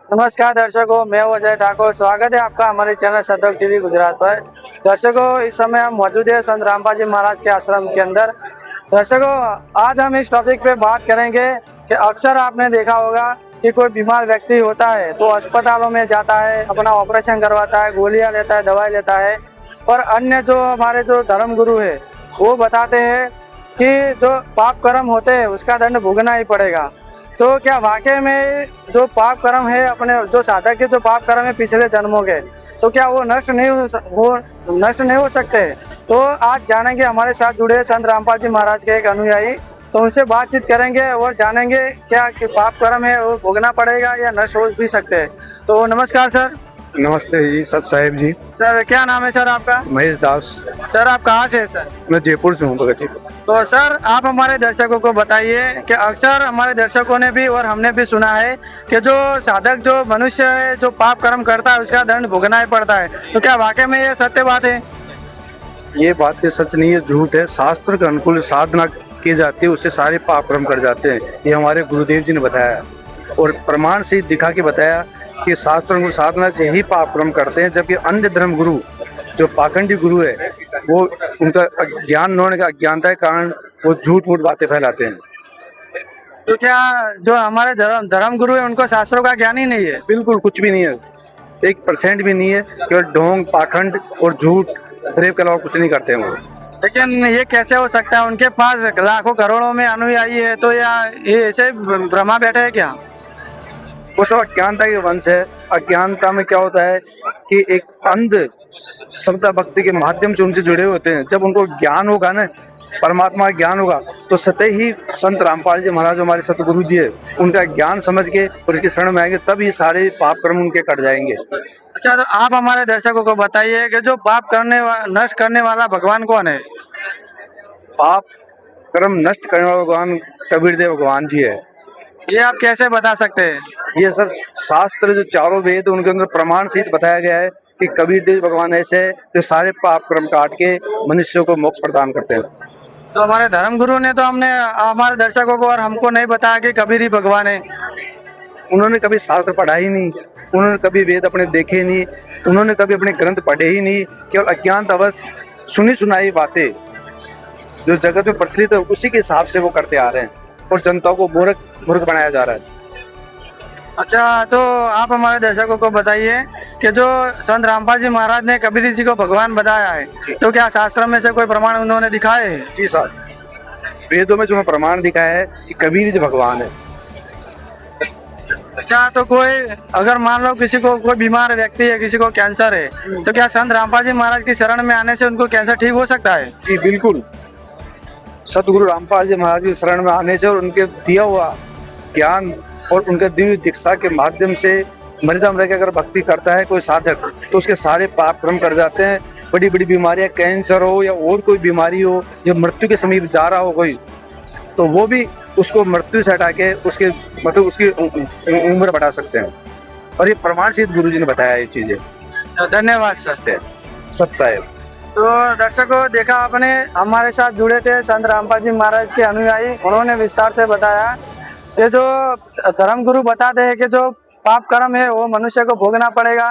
नमस्कार दर्शकों, मैं हूं अजय ठाकुर। स्वागत है आपका हमारे चैनल सतयोग टीवी गुजरात पर। दर्शकों, इस समय हम मौजूद है संत रामपाल जी महाराज के आश्रम के अंदर। दर्शकों, आज हम इस टॉपिक पे बात करेंगे कि अक्सर आपने देखा होगा कि कोई बीमार व्यक्ति होता है तो अस्पतालों में जाता है, अपना ऑपरेशन करवाता है, गोलियां लेता है, दवाई लेता है। और अन्य जो हमारे जो धर्म गुरु है वो बताते हैं कि जो पाप कर्म होते हैं उसका दंड भुगतना ही पड़ेगा। तो क्या वाकई में जो पाप कर्म है, अपने जो साधक के जो पाप कर्म है पिछले जन्मों के, तो क्या वो नष्ट नहीं हो सकते? तो आज जानेंगे, हमारे साथ जुड़े संत रामपाल जी महाराज के एक अनुयायी, तो उनसे बातचीत करेंगे और जानेंगे क्या कि पाप कर्म है वो भोगना पड़ेगा या नष्ट हो भी सकते हैं। तो नमस्कार सर। नमस्ते जी, सत साहेब जी। सर क्या नाम है सर आपका? महेश दास। सर आप कहाँ से हैं सर? मैं जयपुर से हूँ भगत जी। तो सर आप हमारे दर्शकों को बताइए कि अक्सर हमारे दर्शकों ने भी और हमने भी सुना है कि जो साधक जो मनुष्य है जो पाप कर्म करता है उसका दंड भुगतना ही पड़ता है। तो क्या वाकई में ये सत्य बात है? ये बातें सच नहीं है, झूठ है। शास्त्र के अनुकूल साधना की जाती है, उससे सारे पाप कर्म कर जाते हैं। ये हमारे गुरुदेव जी ने बताया और प्रमाण से दिखा के बताया कि शास्त्र अनुकूल साधना से ही पाप कर्म करते हैं। जबकि अन्य धर्म गुरु जो पाखंडी गुरु है वो उनका ज्ञान न होने का, अज्ञानता के कारण वो झूठ मूठ बातें फैलाते हैं। तो क्या जो हमारे धर्म गुरु है उनको शास्त्रों का ज्ञान ही नहीं है? बिल्कुल कुछ भी नहीं है, 1% भी नहीं है। केवल ढोंग, पाखंड और झूठ, रेप के अलावा कुछ नहीं करते हैं वो। लेकिन ये कैसे हो सकता है? उनके पास लाखों करोड़ों में अनुयायी है, तो या ये ऐसे भ्रमा बैठे है क्या? वो सब अज्ञानता के वंश है। अज्ञानता में क्या होता है कि एक अंध श्रद्धा भक्ति के माध्यम से उनसे जुड़े होते हैं। जब उनको ज्ञान होगा ना, परमात्मा का ज्ञान होगा, तो सतह ही संत रामपाल जी महाराज हमारे सतगुरु जी है, उनका ज्ञान समझ के और इसके शरण में आएंगे, तब ये सारे पाप कर्म उनके कट जाएंगे। अच्छा, तो आप हमारे दर्शकों को बताइए कि जो पाप नष्ट करने वाला भगवान कौन है? पाप कर्म नष्ट करने वाला भगवान कबीर देव भगवान जी है। ये आप कैसे बता सकते हैं? ये सर शास्त्र जो चारों वेद उनके अंदर प्रमाण सहित बताया गया है कि कबीर देव भगवान ऐसे है जो सारे पाप कर्म काट के मनुष्यों को मोक्ष प्रदान करते हैं। तो हमारे धर्म गुरु ने तो हमारे दर्शकों को और हमको नहीं बताया कि कबीर ही भगवान है। उन्होंने कभी शास्त्र पढ़ा ही नहीं, उन्होंने कभी वेद अपने देखे नहीं, उन्होंने कभी अपने ग्रंथ पढ़े ही नहीं। केवल अज्ञानता बस सुनी सुनाई बातें जो जगत में प्रचलित है उसी के हिसाब से वो करते आ रहे हैं और जनता को मूर्ख बनाया जा रहा है। अच्छा, तो आप हमारे दर्शकों को बताइए कि जो संत रामपाल जी महाराज ने कबीर जी को भगवान बताया है, तो क्या शास्त्र में से कोई प्रमाण उन्होंने दिखाए हैं? जी साहब, वेदों में जो प्रमाण दिखाया है कि कबीर जी भगवान है। अच्छा, तो कोई अगर मान लो किसी को कोई बीमार व्यक्ति है, किसी को कैंसर है, तो क्या संत रामपाल जी महाराज की शरण में आने से उनको कैंसर ठीक हो सकता है? जी बिल्कुल, सतगुरु रामपाल जी महाराज की शरण में आने से और उनके दिया हुआ ज्ञान और उनके दिव्य दीक्षा के माध्यम से मृदम रह के अगर भक्ति करता है कोई साधक, तो उसके सारे पाप कर्म कर जाते हैं। बड़ी बड़ी बीमारियां, कैंसर हो या और कोई बीमारी हो, जो मृत्यु के समीप जा रहा हो कोई, तो वो भी उसको मृत्यु से हटा के उसके मतलब उसकी उम्र बढ़ा सकते हैं। और ये प्रमाण सिद्ध गुरु जी ने बताया ये चीजें। धन्यवाद सर। सत साहेब। तो दर्शकों, देखा आपने, हमारे साथ जुड़े थे संत रामपाल जी महाराज के अनुयायी। उन्होंने विस्तार से बताया कि जो धर्म गुरु बताते हैं कि जो पाप कर्म है वो मनुष्य को भोगना पड़ेगा,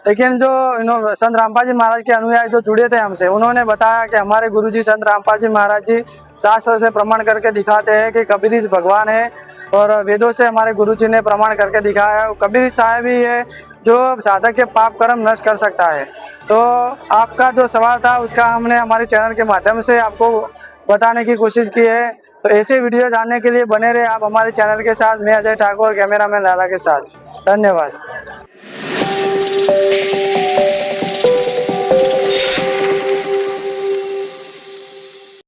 लेकिन जो संत रामपाल जी महाराज के अनुयायी जो जुड़े थे हमसे, उन्होंने बताया कि हमारे गुरुजी संत रामपाल जी महाराज जी शास्त्रों से प्रमाण करके दिखाते हैं कि कबीर जी भगवान है। और वेदों से हमारे गुरुजी ने प्रमाण करके दिखाया है कबीर साहब ही है जो साधक के पाप कर्म नष्ट कर सकता है। तो आपका जो सवाल था उसका हमने हमारे चैनल के माध्यम से आपको बताने की कोशिश की है। तो ऐसे वीडियो जानने के लिए बने रहे आप हमारे चैनल के साथ। मैं अजय ठाकुर, कैमरामैन लाला के साथ। धन्यवाद।